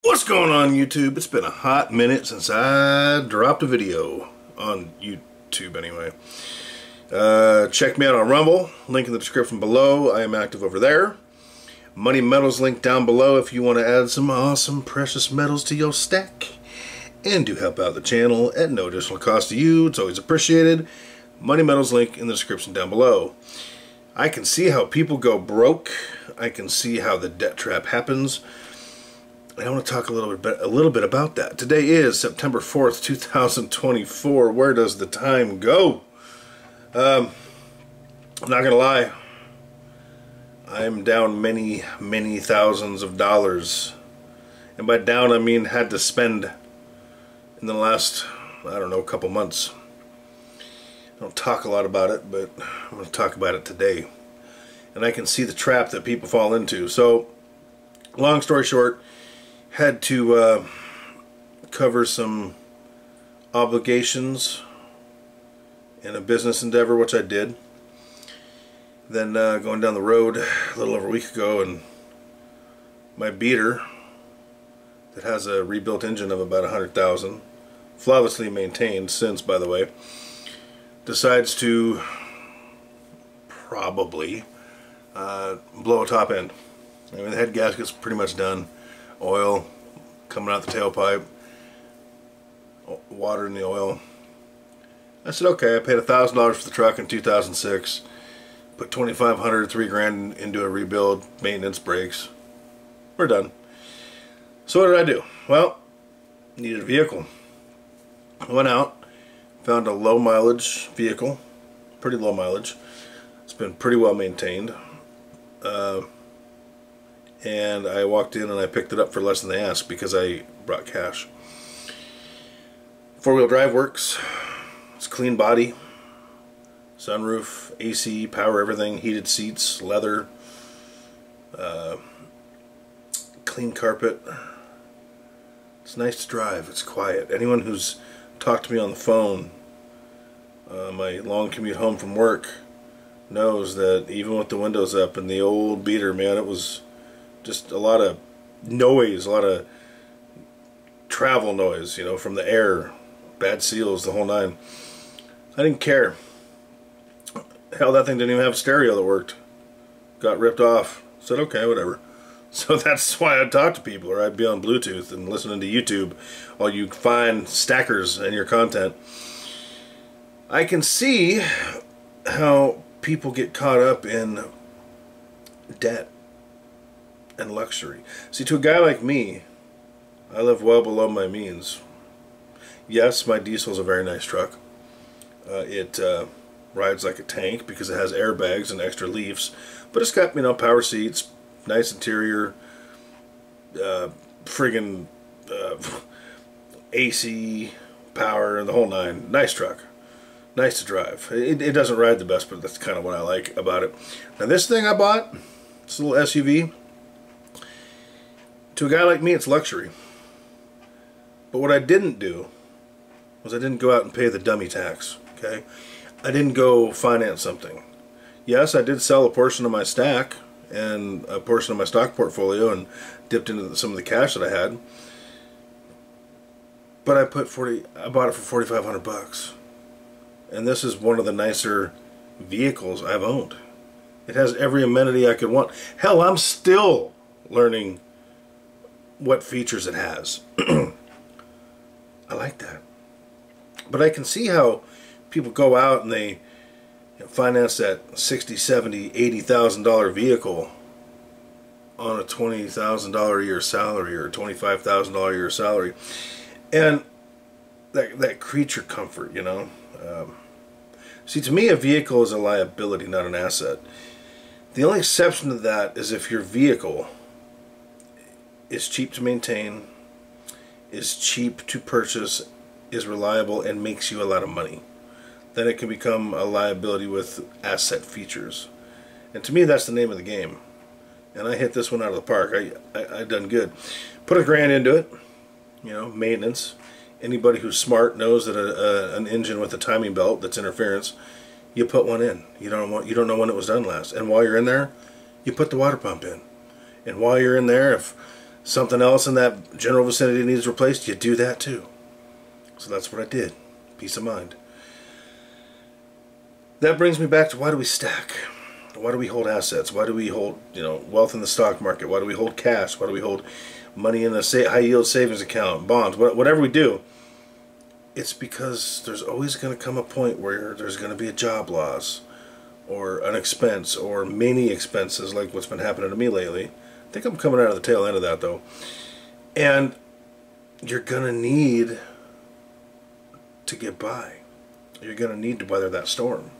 What's going on, YouTube? It's been a hot minute since I dropped a video on YouTube anyway. Check me out on Rumble, link in the description below. I am active over there. Money Metals link down below if you want to add some awesome precious metals to your stack. And do help out the channel at no additional cost to you. It's always appreciated. Money Metals link in the description down below. I can see how people go broke. I can see how the debt trap happens. I want to talk a little bit about that. Today is September 4th, 2024. Where does the time go? I'm not going to lie. I'm down many thousands of dollars. And by down, I mean had to spend in the last, I don't know, couple months. I don't talk a lot about it, but I'm going to talk about it today. And I can see the trap that people fall into. So, long story short, had to cover some obligations in a business endeavor, which I did. Then going down the road a little over a week ago, and my beater that has a rebuilt engine of about 100,000, flawlessly maintained since, by the way, decides to probably blow a top end. I mean, the head gasket's pretty much done. Oil coming out the tailpipe, water in the oil. I said, okay. I paid $1,000 for the truck in 2006, put $2,500, $3,000 into a rebuild, maintenance, brakes. We're done. So what did I do? Well, needed a vehicle. I went out, found a low mileage vehicle, pretty low mileage. It's been pretty well maintained. And I walked in and I picked it up for less than they asked because I brought cash. Four-wheel drive works. It's clean body, sunroof, AC, power, everything, heated seats, leather, clean carpet. It's nice to drive. It's quiet. Anyone who's talked to me on the phone, my long commute home from work, knows that even with the windows up and the old beater, man, it was just a lot of noise, a lot of travel noise, you know, from the air, bad seals, the whole nine. I didn't care. Hell, that thing didn't even have a stereo that worked. Got ripped off. Said, okay, whatever. So that's why I'd talk to people, or I'd be on Bluetooth and listening to YouTube while you find stackers in your content. I can see how people get caught up in debt and luxury. See, to a guy like me, I live well below my means. Yes, my diesel's a very nice truck. It rides like a tank because it has airbags and extra leaves, but it's got, you know, power seats, nice interior, friggin' AC, power, and the whole nine. Nice truck. Nice to drive. It doesn't ride the best, but that's kind of what I like about it. Now this thing I bought, this little SUV, to a guy like me, it's luxury. But what I didn't do was I didn't go out and pay the dummy tax. Okay, I didn't go finance something. Yes, I did sell a portion of my stack and a portion of my stock portfolio and dipped into some of the cash that I had. But I bought it for $4,500, and this is one of the nicer vehicles I've owned. It has every amenity I could want. Hell, I'm still learning what features it has. I like that. But I can see how people go out and they finance that $60,000, $70,000, $80,000 vehicle on a $20,000 a year salary or a $25,000 a year salary, and that creature comfort, you know. See, to me, a vehicle is a liability, not an asset. The only exception to that is if your vehicle is cheap to maintain, is cheap to purchase, is reliable, and makes you a lot of money. Then it can become a liability with asset features. And to me, that's the name of the game. And I hit this one out of the park. I done good. Put $1,000 into it, you know, maintenance. Anybody who's smart knows that an engine with a timing belt that's interference, you put one in. You don't know when it was done last. And while you're in there, you put the water pump in. And while you're in there, if something else in that general vicinity needs replaced, you do that too. So that's what I did. Peace of mind. That brings me back to, why do we stack? Why do we hold assets? Why do we hold, wealth in the stock market? Why do we hold cash? Why do we hold money in a high yield savings account, bonds, whatever we do? It's because there's always going to come a point where there's going to be a job loss, or an expense, or many expenses, like what's been happening to me lately. I think I'm coming out of the tail end of that though. And you're going to need to get by. You're going to need to weather that storm.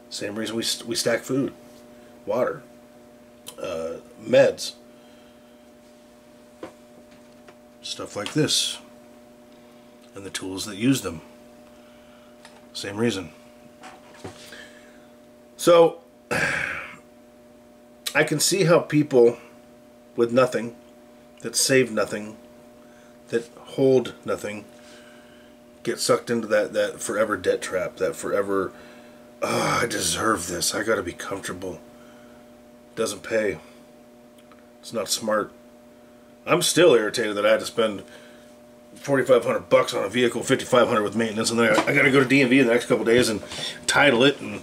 Same reason we stack food, water, meds, stuff like this, and the tools that use them. Same reason. So I can see how people with nothing, that save nothing, that hold nothing, get sucked into that forever debt trap, that forever, I deserve this, I gotta be comfortable. Doesn't pay. It's not smart. I'm still irritated that I had to spend $4,500 on a vehicle, $5,500 with maintenance, and then I gotta go to DMV in the next couple days and title it and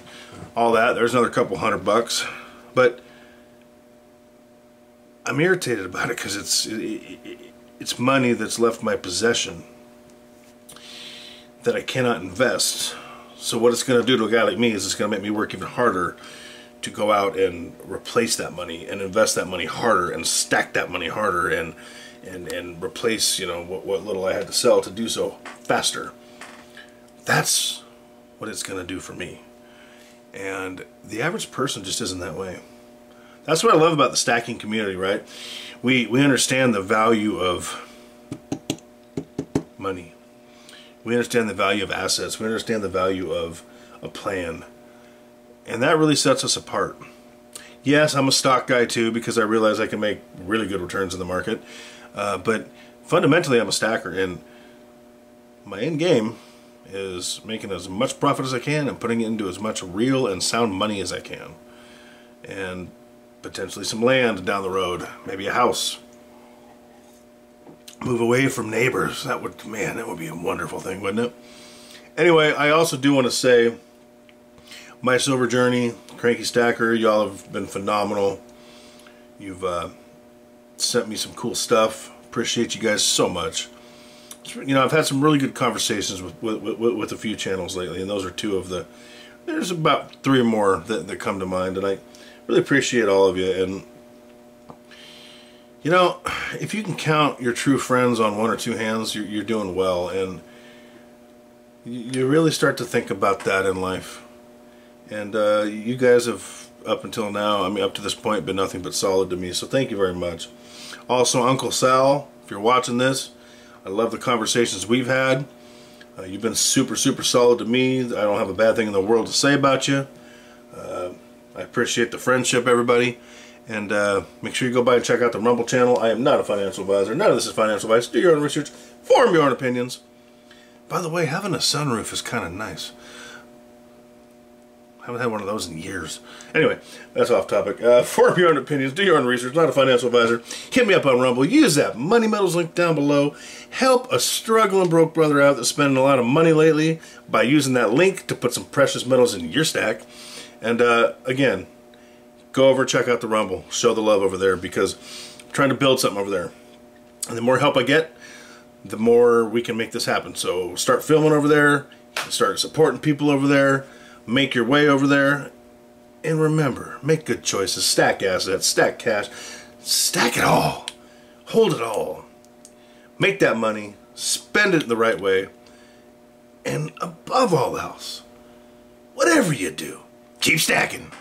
all that. There's another couple $100. But I'm irritated about it because it's money that's left my possession that I cannot invest. So what it's going to do to a guy like me is it's going to make me work even harder to go out and replace that money and invest that money harder and stack that money harder and replace, what little I had to sell to do so faster. That's what it's going to do for me. And the average person just isn't that way. That's what I love about the stacking community, right? We understand the value of money. We understand the value of assets. We understand the value of a plan. And that really sets us apart. Yes, I'm a stock guy too, because I realize I can make really good returns in the market. But fundamentally, I'm a stacker. And my end game is making as much profit as I can and putting it into as much real and sound money as I can. And potentially some land down the road. Maybe a house. Move away from neighbors. That would be a wonderful thing, wouldn't it? Anyway, I also do want to say, my silver journey, Cranky Stacker, y'all have been phenomenal. You've sent me some cool stuff. Appreciate you guys so much. I've had some really good conversations with a few channels lately, and those are two of the. There's about 3 more that come to mind, and I really appreciate all of you. And if you can count your true friends on 1 or 2 hands, you're doing well. And you really start to think about that in life. And you guys have, up until now, up to this point, been nothing but solid to me. So thank you very much. Also, Uncle Sal, if you're watching this, I love the conversations we've had. You've been super, super solid to me. I don't have a bad thing in the world to say about you. I appreciate the friendship, everybody. And make sure you go by and check out the Rumble channel. I am not a financial advisor. None of this is financial advice. Do your own research. Form your own opinions. By the way, having a sunroof is kind of nice. I haven't had one of those in years. Anyway, that's off topic. Form your own opinions. Do your own research. Not a financial advisor. Hit me up on Rumble. Use that Money Metals link down below. Help a struggling broke brother out that's spending a lot of money lately by using that link to put some precious metals in your stack. And again, go over, check out the Rumble. Show the love over there, because I'm trying to build something over there. And the more help I get, the more we can make this happen. So start filming over there. Start supporting people over there. Make your way over there. And remember, make good choices. Stack assets. Stack cash. Stack it all. Hold it all. Make that money. Spend it the right way. And above all else, whatever you do, keep stacking.